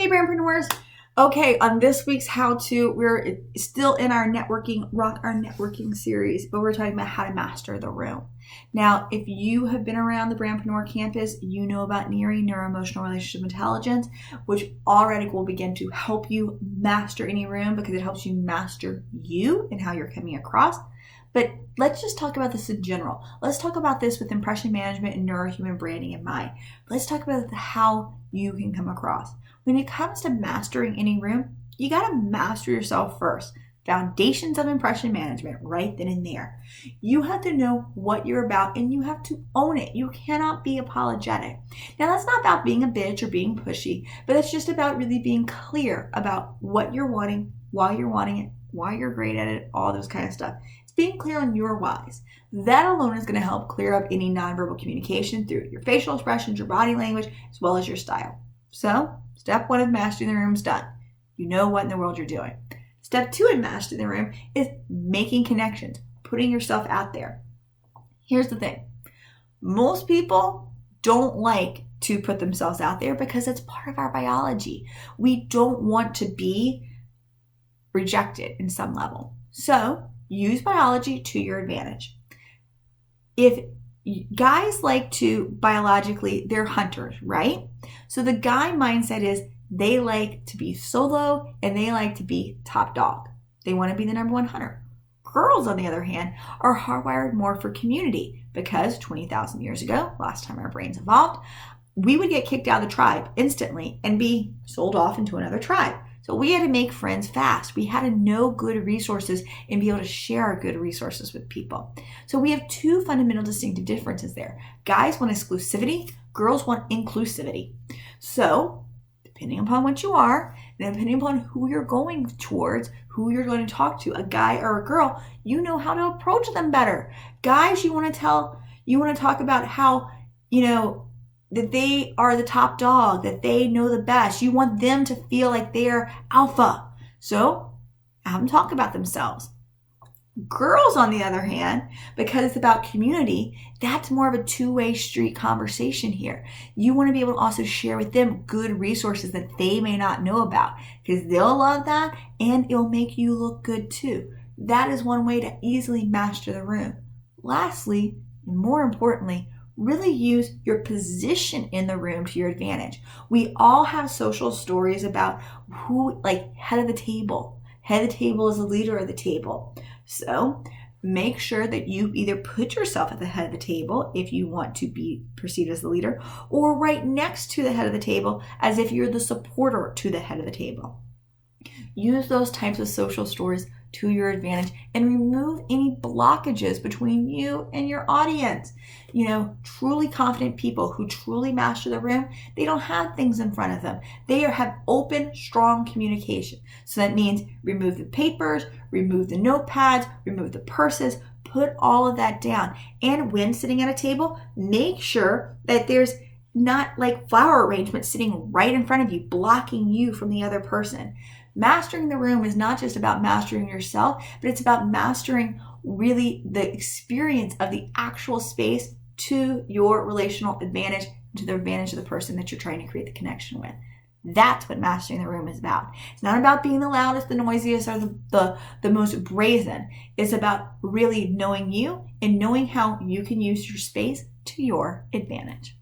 Hey, brandpreneurs. Okay, on this week's how-to, we're still in our Rock Our Networking series, but we're talking about how to master the room. Now, if you have been around the Brandpreneur campus, you know about NERI, Neuro-Emotional Relationship Intelligence, which already will begin to help you master any room because it helps you master you and how you're coming across. But let's just talk about this in general. Let's talk about this with impression management and neurohuman branding in mind. Let's talk about how you can come across. When it comes to mastering any room, you got to master yourself first. Foundations of impression management right then and there. You have to know what you're about and you have to own it. You cannot be apologetic. Now, that's not about being a bitch or being pushy, but it's just about really being clear about what you're wanting, why you're wanting it, why you're great at it, all those kind of stuff. It's being clear on your whys. That alone is going to help clear up any nonverbal communication through your facial expressions, your body language, as well as your style. So, step 1 of mastering the room is done. You know what in the world you're doing. Step 2 in mastering the room is making connections, putting yourself out there. Here's the thing. Most people don't like to put themselves out there because it's part of our biology. We don't want to be rejected in some level. So, use biology to your advantage. If guys like to, biologically, they're hunters, right? So the guy mindset is they like to be solo and they like to be top dog. They want to be the number one hunter. Girls, on the other hand, are hardwired more for community because 20,000 years ago, last time our brains evolved, we would get kicked out of the tribe instantly and be sold off into another tribe. So we had to make friends fast. We had to know good resources and be able to share our good resources with people. So we have 2 fundamental distinctive differences there. Guys want exclusivity, girls want inclusivity. So depending upon what you are, and depending upon who you're going towards, who you're going to talk to, a guy or a girl, you know how to approach them better. Guys, you want to talk about how, that they are the top dog, that they know the best. You want them to feel like they're alpha. So have them talk about themselves. Girls, on the other hand, because it's about community, that's more of a 2-way street conversation here. You want to be able to also share with them good resources that they may not know about because they'll love that and it'll make you look good too. That is one way to easily master the room. Lastly, and more importantly, really use your position in the room to your advantage. We all have social stories about who, like head of the table. Head of the table is the leader of the table. So make sure that you either put yourself at the head of the table if you want to be perceived as the leader, or right next to the head of the table as if you're the supporter to the head of the table. Use those types of social stories to your advantage and remove any blockages between you and your audience. Truly confident people who truly master the room, they don't have things in front of them. They have open, strong communication. So that means remove the papers, remove the notepads, remove the purses, put all of that down. And when sitting at a table, make sure that there's not like flower arrangements sitting right in front of you, blocking you from the other person. Mastering the room is not just about mastering yourself, but it's about mastering really the experience of the actual space to your relational advantage, to the advantage of the person that you're trying to create the connection with. That's what mastering the room is about. It's not about being the loudest, the noisiest, or the most brazen. It's about really knowing you and knowing how you can use your space to your advantage.